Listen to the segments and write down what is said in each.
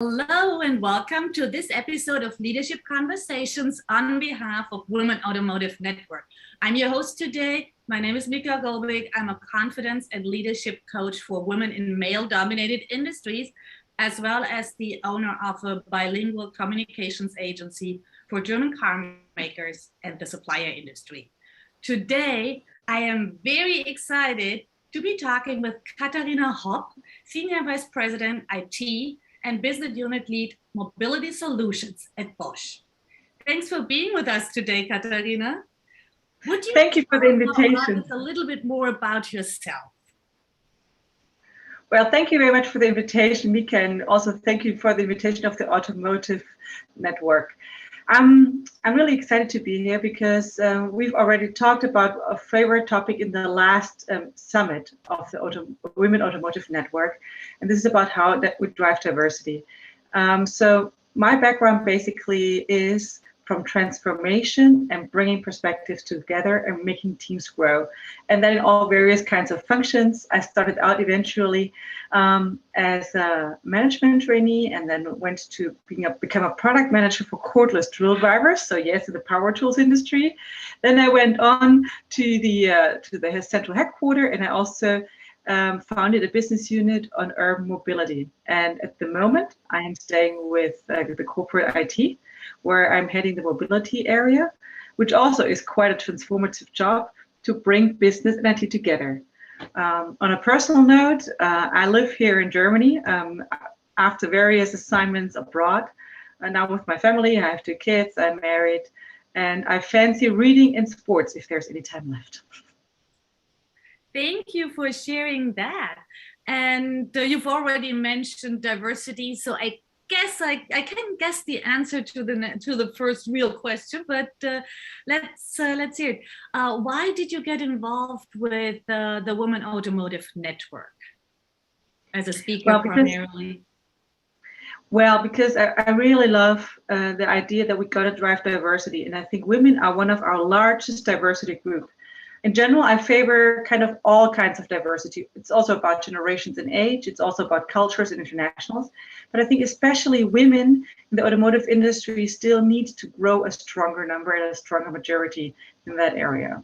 Hello and welcome to this episode of Leadership Conversations on behalf of Women Automotive Network. I'm your host today. My name is Micha Goebig. I'm a confidence and leadership coach for women in male-dominated industries, as well as the owner of a bilingual communications agency for German car makers and the supplier industry. Today, I am very excited to be talking with Katharina Hopp, Senior Vice President IT and Business Unit Lead Mobility Solutions at Bosch. Thanks for being with us today, Katharina. Would you Thank you for the invitation. A little bit more about yourself? Well, thank you very much for the invitation, Micha, and also thank you for the invitation of the Automotive Network. I'm really excited to be here because we've already talked about a favorite topic in the last summit of the Women Automotive Network, and this is about how that would drive diversity. So my background basically is from transformation and bringing perspectives together and making teams grow. And then in all various kinds of functions, I started out eventually as a management trainee and then went to become a product manager for cordless drill drivers. So yes, in the power tools industry. Then I went on to the central headquarters, and I also founded a business unit on urban mobility. And at the moment, I am staying with the corporate IT, where I'm heading the mobility area, which also is quite a transformative job to bring business and IT together. On a personal note, I live here in Germany after various assignments abroad. And now with my family, I have 2 kids, I'm married, and I fancy reading and sports if there's any time left. Thank you for sharing that. And you've already mentioned diversity, so I guess I can guess the answer to the first real question, but let's hear it. Why did you get involved with the Women Automotive Network as a speaker primarily? Well, because I really love the idea that we got to drive diversity, and I think women are one of our largest diversity groups. In general, I favor kind of all kinds of diversity. It's also about generations and age. It's also about cultures and internationals. But I think especially women in the automotive industry still need to grow a stronger number and a stronger majority in that area.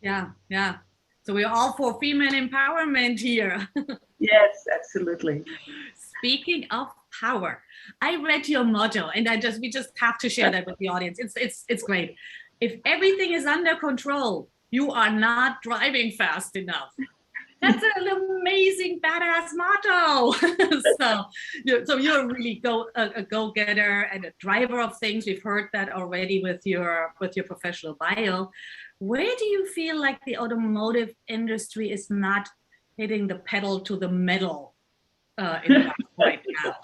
Yeah. So we're all for female empowerment here. Yes, absolutely. Speaking of power, I read your motto, and we just have to share that with the audience. It's great. If everything is under control, you are not driving fast enough. That's an amazing, badass motto. So you're really a go-getter and a driver of things. We've heard that already with your professional bio. Where do you feel like the automotive industry is not hitting the pedal to the metal in right now?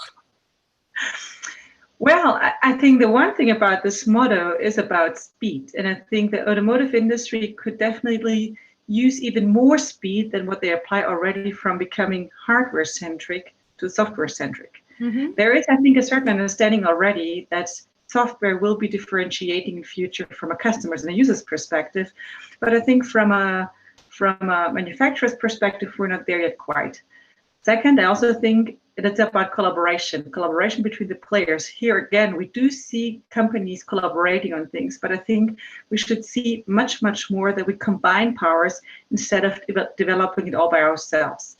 Well, I think the one thing about this motto is about speed. And I think the automotive industry could definitely use even more speed than what they apply already, from becoming hardware-centric to software-centric. Mm-hmm. There is, I think, a certain understanding already that software will be differentiating in future from a customer's and a user's perspective. But I think from a manufacturer's perspective, we're not there yet quite. Second, I also think it's about collaboration between the players. Here again, we do see companies collaborating on things, but I think we should see much, much more that we combine powers instead of developing it all by ourselves.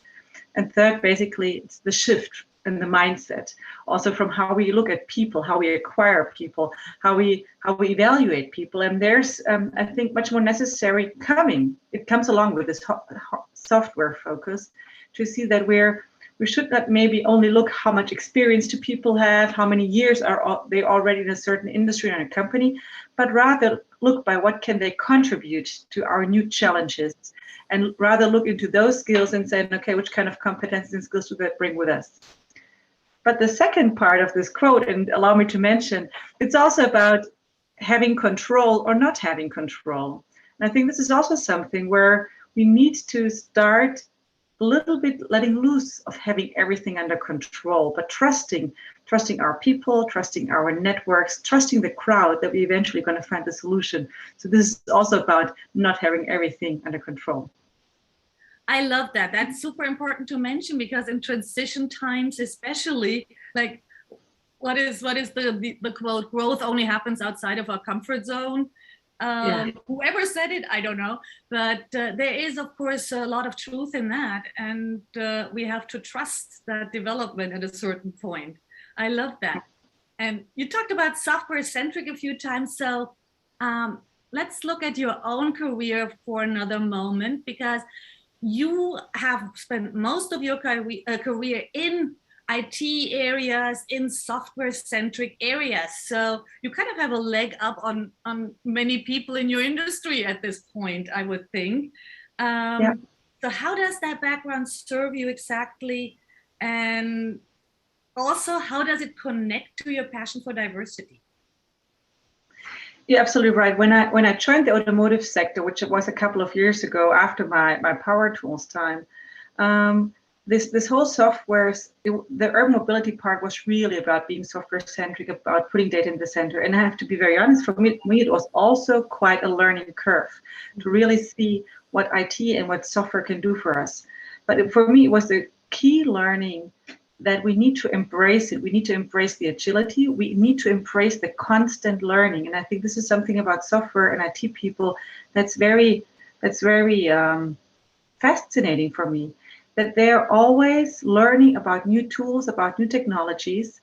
And third, basically, it's the shift in the mindset, also from how we look at people, how we acquire people, how we evaluate people. And there's, I think, much more necessary coming. It comes along with this software focus to see that we should not maybe only look how much experience do people have, how many years are they already in a certain industry or a company, but rather look by what can they contribute to our new challenges, and rather look into those skills and say, okay, which kind of competencies and skills do they bring with us? But the second part of this quote, and allow me to mention, it's also about having control or not having control. And I think this is also something where we need to start a little bit letting loose of having everything under control, but trusting our people, trusting our networks, trusting the crowd that we eventually going to find the solution. So this is also about not having everything under control. I love that. That's super important to mention, because in transition times, especially, like, what is the quote? Growth only happens outside of our comfort zone. Whoever said it, I don't know, but there is, of course, a lot of truth in that, and we have to trust that development at a certain point. I love that. And you talked about software centric a few times, so let's look at your own career for another moment, because you have spent most of your career in IT areas, in software-centric areas. So you kind of have a leg up on many people in your industry at this point, I would think. So how does that background serve you exactly? And also, how does it connect to your passion for diversity? You're absolutely right. When I joined the automotive sector, which was a couple of years ago after my power tools time, this whole software, the urban mobility part was really about being software centric, about putting data in the center. And I have to be very honest, for me it was also quite a learning curve to really see what IT and what software can do for us. But for me, it was the key learning that we need to embrace it. We need to embrace the agility. We need to embrace the constant learning. And I think this is something about software and IT people that's very fascinating for me, that they're always learning about new tools, about new technologies.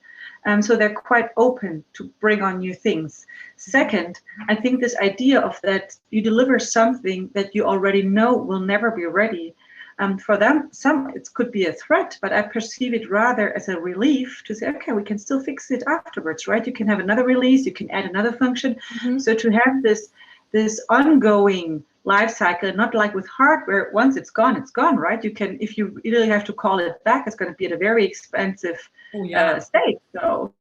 So they're quite open to bring on new things. Second, I think this idea of that you deliver something that you already know will never be ready. For them, it could be a threat, but I perceive it rather as a relief to say, okay, we can still fix it afterwards, right? You can have another release, you can add another function. So to have this ongoing life cycle, not like with hardware, once it's gone, right? You can, if you really have to call it back, it's going to be at a very expensive state. So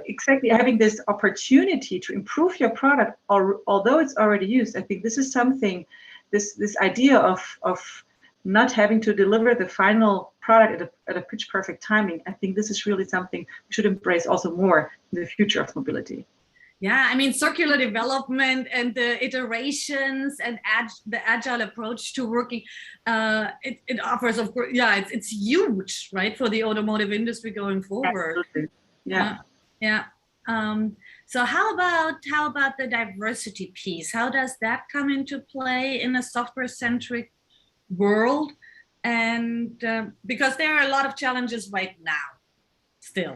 exactly, having this opportunity to improve your product, although it's already used, I think this is something, this idea of not having to deliver the final product at a pitch perfect timing. I think this is really something we should embrace also more in the future of mobility. Yeah, I mean, circular development and the iterations and the agile approach to working, it offers, of course, it's huge, right, for the automotive industry going forward. Absolutely. So how about the diversity piece? How does that come into play in a software-centric world? And because there are a lot of challenges right now still.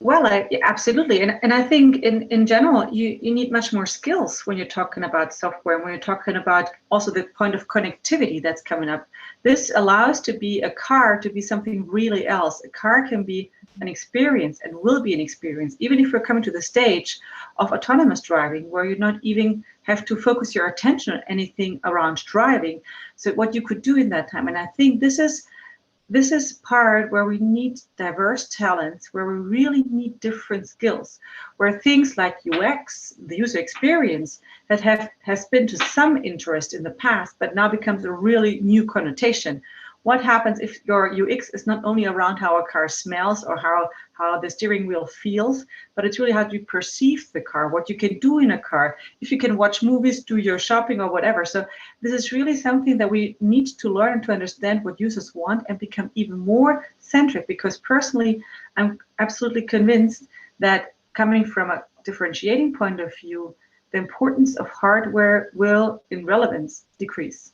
Well, absolutely. And I think in general, you need much more skills when you're talking about software, when you're talking about also the point of connectivity that's coming up. This allows a car to be something really else. A car can be an experience and will be an experience, even if we're coming to the stage of autonomous driving, where you not even have to focus your attention on anything around driving. So what you could do in that time. And I think this is part where we need diverse talents, where we really need different skills, where things like UX, the user experience, that has been to some interest in the past, but now becomes a really new connotation. What happens if your UX is not only around how a car smells or how the steering wheel feels, but it's really how you perceive the car, what you can do in a car, if you can watch movies, do your shopping or whatever. So this is really something that we need to learn to understand what users want and become even more centric, because personally, I'm absolutely convinced that coming from a differentiating point of view, the importance of hardware will, in relevance, decrease.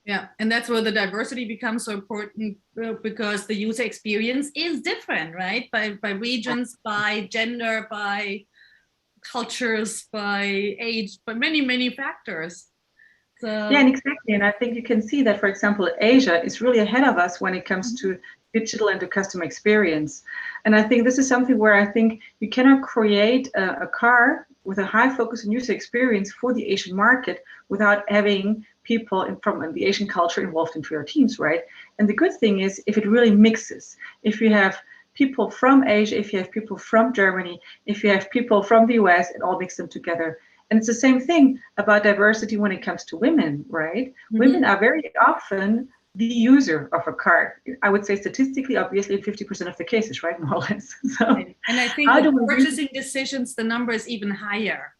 Yeah, and that's where the diversity becomes so important, because the user experience is different, right? By regions, by gender, by cultures, by age, by many, many factors. So yeah, and exactly. And I think you can see that, for example, Asia is really ahead of us when it comes to digital and to customer experience. And I think this is something where I think you cannot create a car with a high focus on user experience for the Asian market without having people from the Asian culture involved into your teams, right? And the good thing is if it really mixes, if you have people from Asia, if you have people from Germany, if you have people from the US, it all mix them together. And it's the same thing about diversity when it comes to women, right? Women are very often the user of a car. I would say statistically, obviously, in 50% of the cases, right, more or less. So, and I think with purchasing decisions, the number is even higher.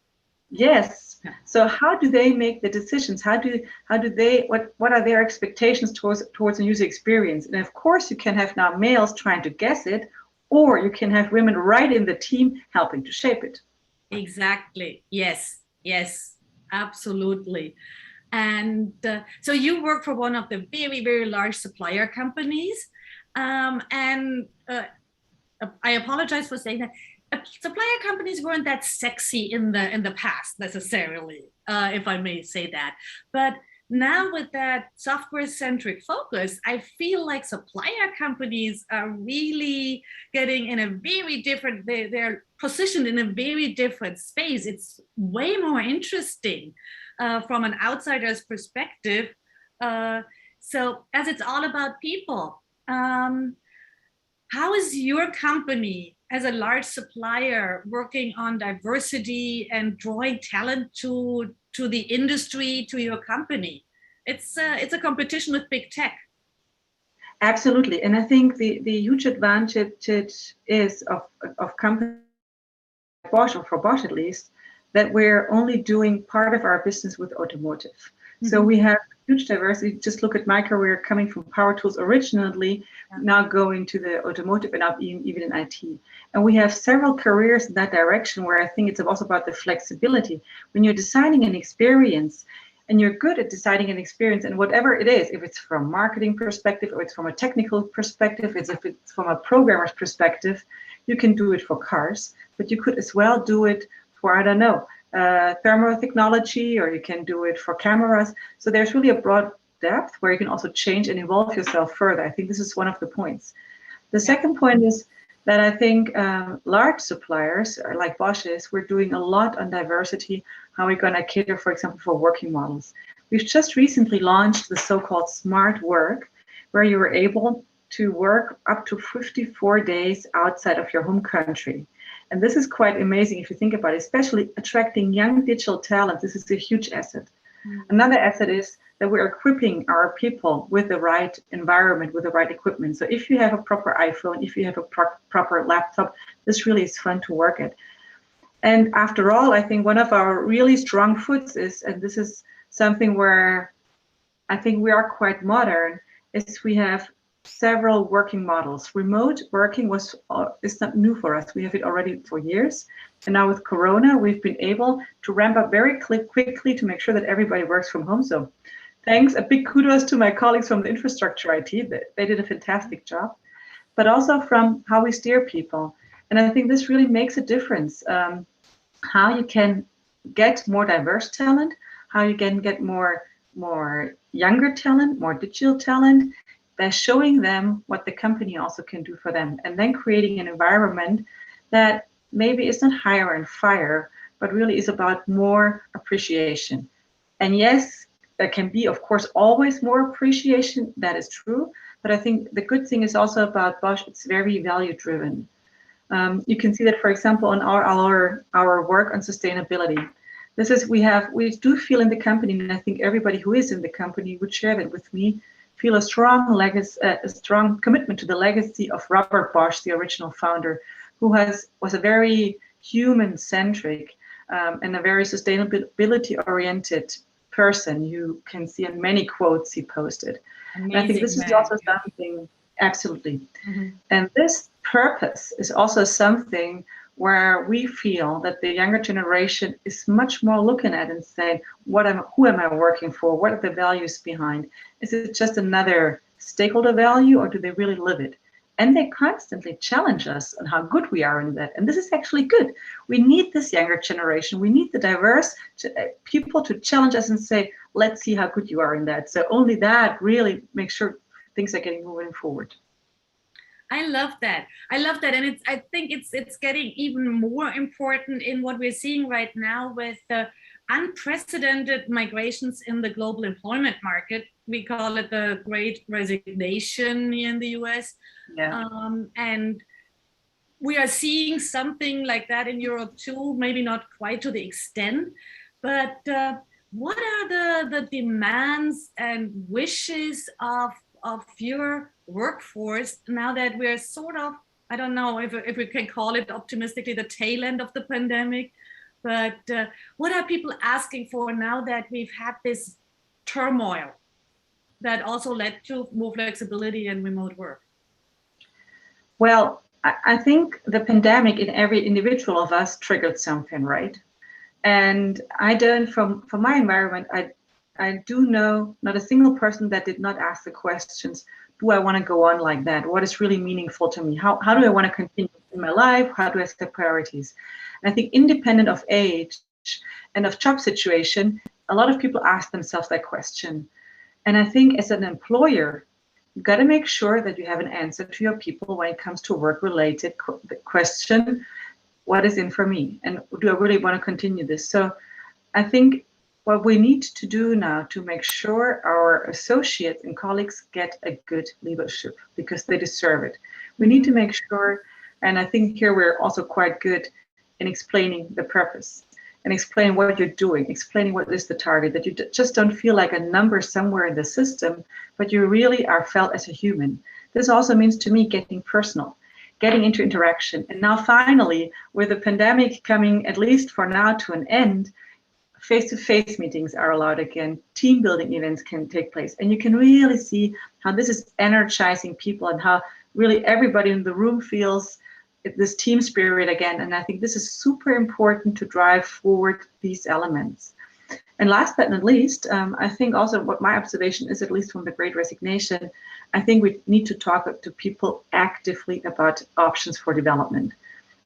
Yes, So how do they make the decisions? What are their expectations towards a user experience? And of course, you can have now males trying to guess it, or you can have women right in the team helping to shape it. Exactly. Yes. Yes. Absolutely. And so you work for one of the very, very large supplier companies. And I apologize for saying that. Supplier companies weren't that sexy in the past necessarily, if I may say that. But now with that software-centric focus, I feel like supplier companies are really getting in a very different, they're positioned in a very different space. It's way more interesting from an outsider's perspective. So as it's all about people, how is your company as a large supplier working on diversity and drawing talent to the industry, to your company? It's a competition with big tech. Absolutely. And I think the huge advantage is of companies like Bosch, or for Bosch at least, that we're only doing part of our business with automotive. Mm-hmm. So we have huge diversity. Just look at my career, coming from power tools originally, now going to the automotive, and now even in IT. And we have several careers in that direction, where I think it's also about the flexibility. When you're designing an experience, and you're good at designing an experience, and whatever it is, if it's from a marketing perspective, or it's from a technical perspective, if it's from a programmer's perspective, you can do it for cars, but you could as well do it for, I don't know, thermotechnology, or you can do it for cameras. So there's really a broad depth where you can also change and evolve yourself further. I think this is one of the points. The second point is that I think large suppliers, like Bosch is, we're doing a lot on diversity, how we're going to cater, for example, for working models. We've just recently launched the so-called smart work, where you were able to work up to 54 days outside of your home country. And this is quite amazing if you think about it, especially attracting young digital talent. This is a huge asset. Mm-hmm. Another asset is that we're equipping our people with the right environment, with the right equipment. So if you have a proper iPhone, if you have a proper laptop, this really is fun to work at. And after all, I think one of our really strong foots is, and this is something where I think we are quite modern, is we have several working models. Remote working is not new for us. We have it already for years. And now with Corona, we've been able to ramp up very quickly to make sure that everybody works from home. So thanks, a big kudos to my colleagues from the infrastructure IT. They did a fantastic job, but also from how we steer people. And I think this really makes a difference. How you can get more diverse talent, how you can get more younger talent, more digital talent, by showing them what the company also can do for them, and then creating an environment that maybe isn't hire and fire, but really is about more appreciation. And yes, there can be, of course, always more appreciation. That is true. But I think the good thing is also about Bosch, it's very value driven. You can see that, for example, on our work on sustainability. This is, we do feel in the company, and I think everybody who is in the company would share that with me, feel a strong commitment to the legacy of Robert Bosch, the original founder, who was a very human-centric and a very sustainability-oriented person. You can see in many quotes he posted. Amazing, and I think this is also something, absolutely. Mm-hmm. And this purpose is also something where we feel that the younger generation is much more looking at and saying, who am I working for? What are the values behind? Is it just another stakeholder value, or do they really live it? And they constantly challenge us on how good we are in that. And this is actually good. We need this younger generation. We need the diverse people to challenge us and say, let's see how good you are in that. So only that really makes sure things are getting moving forward. I love that. And I think it's getting even more important in what we're seeing right now with the unprecedented migrations in the global employment market. We call it the Great Resignation here in the US. Yeah. And we are seeing something like that in Europe too, maybe not quite to the extent, but what are the demands and wishes of your workforce now that we're sort of, I don't know if we can call it optimistically, the tail end of the pandemic, But what are people asking for now that we've had this turmoil that also led to more flexibility and remote work? Well, I think the pandemic in every individual of us triggered something, right? And I don't, from my environment, I do know not a single person that did not ask the questions, do I want to go on like that? What is really meaningful to me? How do I want to continue in my life? How do I set priorities? And I think independent of age and of job situation, a lot of people ask themselves that question. And I think as an employer, you've got to make sure that you have an answer to your people when it comes to work-related question, what is in for me? And do I really want to continue this? So I think what we need to do now to make sure our associates and colleagues get a good leadership, because they deserve it. We need to make sure, and I think here we're also quite good in explaining the purpose and explaining what you're doing, explaining what is the target, that you just don't feel like a number somewhere in the system, but you really are felt as a human. This also means to me getting personal, getting into interaction. And now finally, with the pandemic coming, at least for now, to an end, face-to-face meetings are allowed again, team building events can take place. And you can really see how this is energizing people and how really everybody in the room feels this team spirit again. And I think this is super important to drive forward these elements. And last but not least, I think also what my observation is, at least from the Great Resignation, I think we need to talk to people actively about options for development.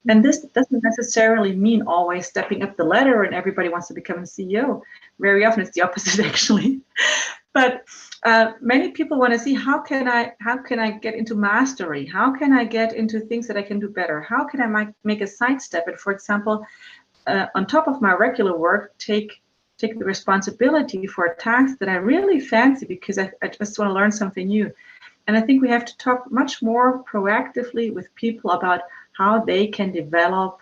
And this doesn't necessarily mean always stepping up the ladder and everybody wants to become a CEO. Very often it's the opposite, actually. But many people want to see how can I get into mastery? How can I get into things that I can do better? How can I make a sidestep? And for example, on top of my regular work, take the responsibility for a task that I really fancy because I just want to learn something new. And I think we have to talk much more proactively with people about how they can develop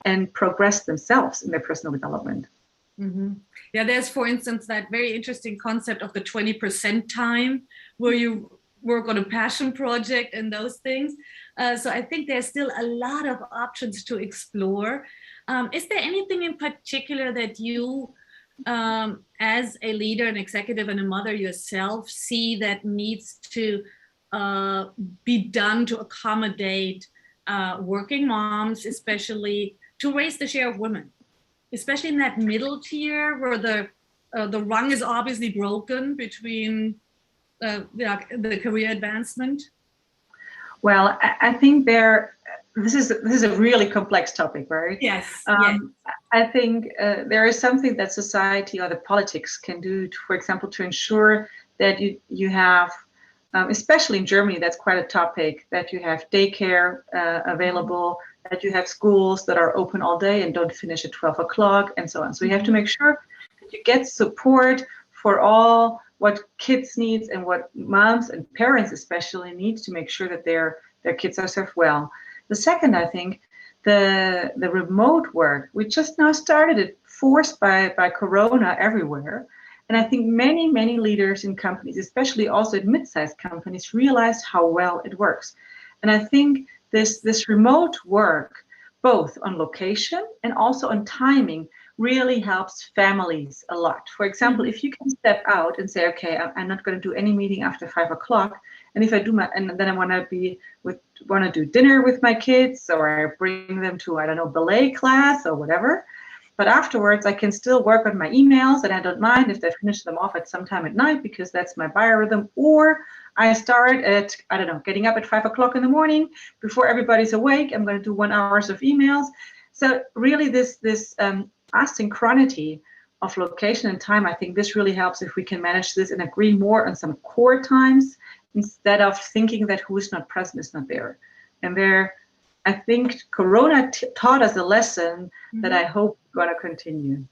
and progress themselves in their personal development. Mm-hmm. Yeah, there's, for instance, that very interesting concept of the 20% time where you work on a passion project and those things. So I think there's still a lot of options to explore. Is there anything in particular that you, as a leader, an executive, and a mother yourself, see that needs to be done to accommodate working moms, especially to raise the share of women, especially in that middle tier where the rung is obviously broken between the career advancement? Well, I think this is a really complex topic, right? Yes. Yes. I think there is something that society or the politics can do, for example, to ensure that you have, especially in Germany, that's quite a topic, that you have daycare available, that you have schools that are open all day and don't finish at 12 o'clock and so on. So you have to make sure that you get support for all what kids need and what moms and parents especially need to make sure that their kids are served well. The second, I think, the remote work, we just now started it, forced by Corona everywhere. And I think many leaders in companies, especially also in mid-sized companies, realized how well it works. And I think this remote work, both on location and also on timing, really helps families a lot. For example, if you can step out and say, okay, I'm not going to do any meeting after 5 o'clock, and if I do and then I want to do dinner with my kids, or I bring them to, I don't know, ballet class or whatever. But afterwards, I can still work on my emails, and I don't mind if they finish them off at some time at night because that's my biorhythm. Or I start at, I don't know, getting up at 5 o'clock in the morning before everybody's awake. I'm going to do 1 hour of emails. So really, this asynchronity of location and time, I think this really helps if we can manage this and agree more on some core times instead of thinking that who is not present is not there. And I think Corona taught us a lesson that I hope is going to continue.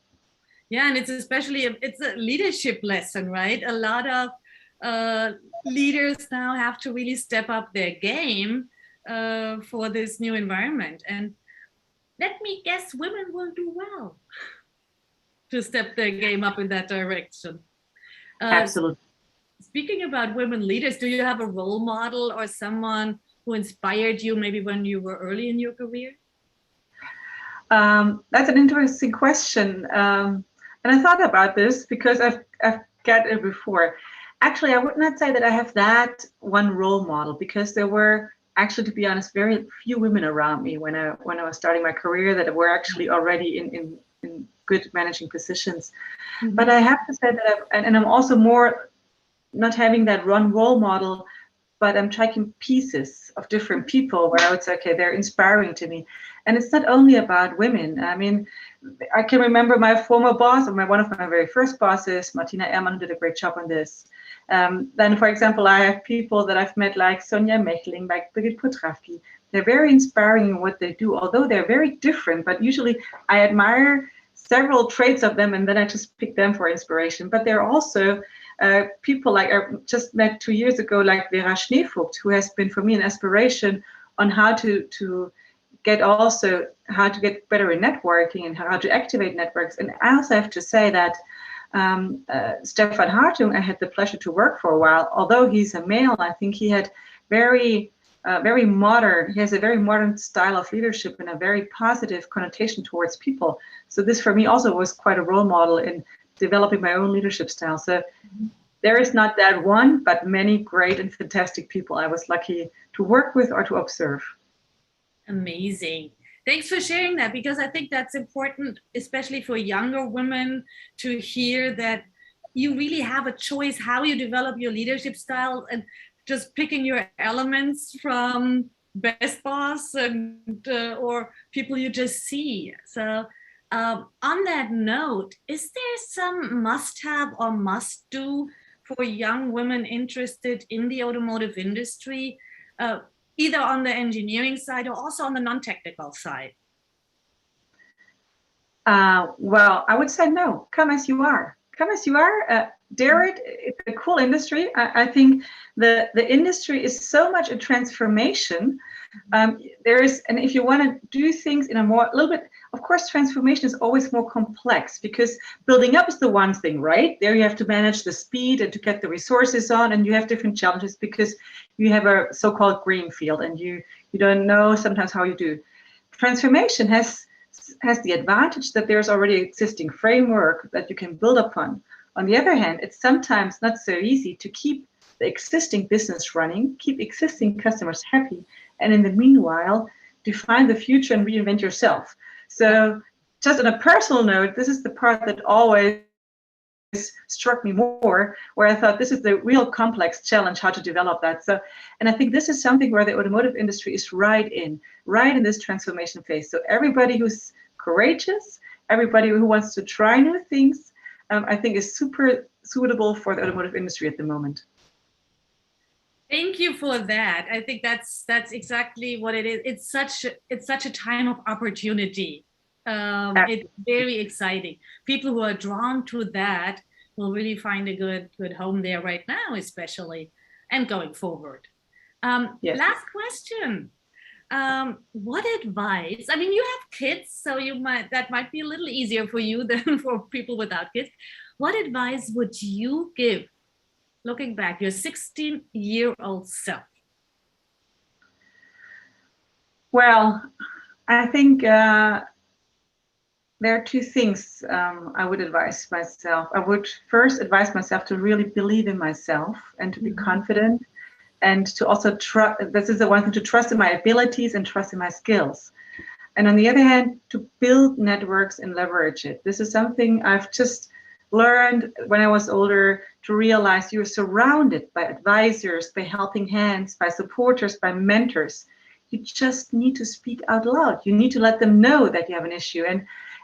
Yeah, and it's especially it's a leadership lesson, right? A lot of leaders now have to really step up their game for this new environment. And let me guess, women will do well to step their game up in that direction. Absolutely. Speaking about women leaders, do you have a role model or someone who inspired you maybe when you were early in your career? That's an interesting question. And I thought about this because I've got it before. Actually, I would not say that I have that one role model because there were actually, to be honest, very few women around me when I was starting my career that were actually already in good managing positions. Mm-hmm. But I have to say that and I'm also more not having that one role model, but I'm taking pieces of different people where I would say, okay, they're inspiring to me. And it's not only about women. I mean, I can remember my former boss, or one of my very first bosses, Martina Ehrmann, who did a great job on this. Then, for example, I have people that I've met like Sonja Mechling, like Birgit Putravki. They're very inspiring in what they do, although they're very different. But usually I admire several traits of them, and then I just pick them for inspiration. But they're also people like I just met 2 years ago, like Vera Schneevogt, who has been for me an inspiration on how to get better in networking and how to activate networks. And I also have to say that Stefan Hartung, I had the pleasure to work for a while. Although he's a male, I think he had very modern. He has a very modern style of leadership and a very positive connotation towards people. So this for me also was quite a role model in developing my own leadership style. So there is not that one, but many great and fantastic people I was lucky to work with or to observe. Amazing. Thanks for sharing that, because I think that's important, especially for younger women, to hear that you really have a choice how you develop your leadership style, and just picking your elements from best boss and or people you just see. So on that note, is there some must-have or must-do for young women interested in the automotive industry, either on the engineering side or also on the non-technical side? Well, I would say no. Come as you are. Come as you are. Dare it. It's a cool industry. I think the industry is so much a transformation. There is, and if you want to do things in a little bit, of course, transformation is always more complex because building up is the one thing, right? There you have to manage the speed and to get the resources on, and you have different challenges because you have a so-called green field and you don't know sometimes how you do. Transformation has the advantage that there's already existing framework that you can build upon. On the other hand, it's sometimes not so easy to keep the existing business running, keep existing customers happy, and in the meanwhile, define the future and reinvent yourself. So just on a personal note, this is the part that always struck me more, where I thought this is the real complex challenge, how to develop that. So, and I think this is something where the automotive industry is right in this transformation phase. So everybody who's courageous, everybody who wants to try new things, I think is super suitable for the automotive industry at the moment. Thank you for that. I think that's exactly what it is. It's such a time of opportunity. It's very exciting. People who are drawn to that will really find a good home there right now, especially, and going forward. Yes. Last question. What advice? I mean, you have kids, so that might be a little easier for you than for people without kids. What advice would you give, looking back, your 16-year-old self? Well, I think there are two things I would advise myself. I would first advise myself to really believe in myself and to be confident, and to also trust. This is the one thing, to trust in my abilities and trust in my skills. And on the other hand, to build networks and leverage it. This is something I've just learned when I was older, to realize you're surrounded by advisors, by helping hands, by supporters, by mentors. You just need to speak out loud. You need to let them know that you have an issue.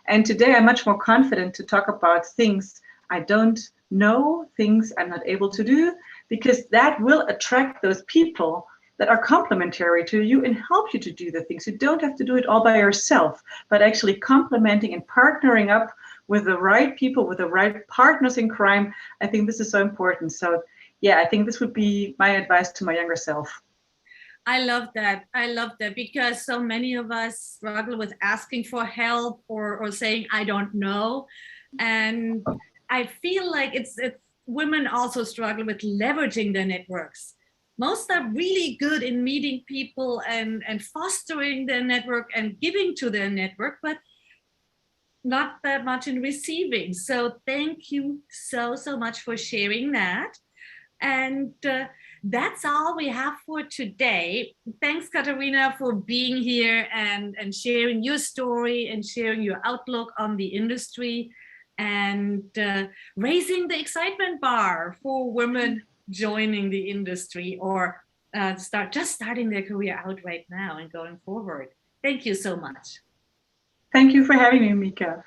And today I'm much more confident to talk about things I don't know, things I'm not able to do, because that will attract those people that are complementary to you and help you to do the things. You don't have to do it all by yourself, but actually complementing and partnering up with the right people, with the right partners in crime. I think this is so important. So yeah, I think this would be my advice to my younger self. I love that. I love that, because so many of us struggle with asking for help or saying, I don't know. And I feel like it's women also struggle with leveraging their networks. Most are really good in meeting people and fostering their network and giving to their network, but not that much in receiving. So thank you so much for sharing that. And that's all we have for today. Thanks, Katharina, for being here and sharing your story and sharing your outlook on the industry and raising the excitement bar for women joining the industry or starting their career out right now and going forward. Thank you so much. Thank you for having me, Micha.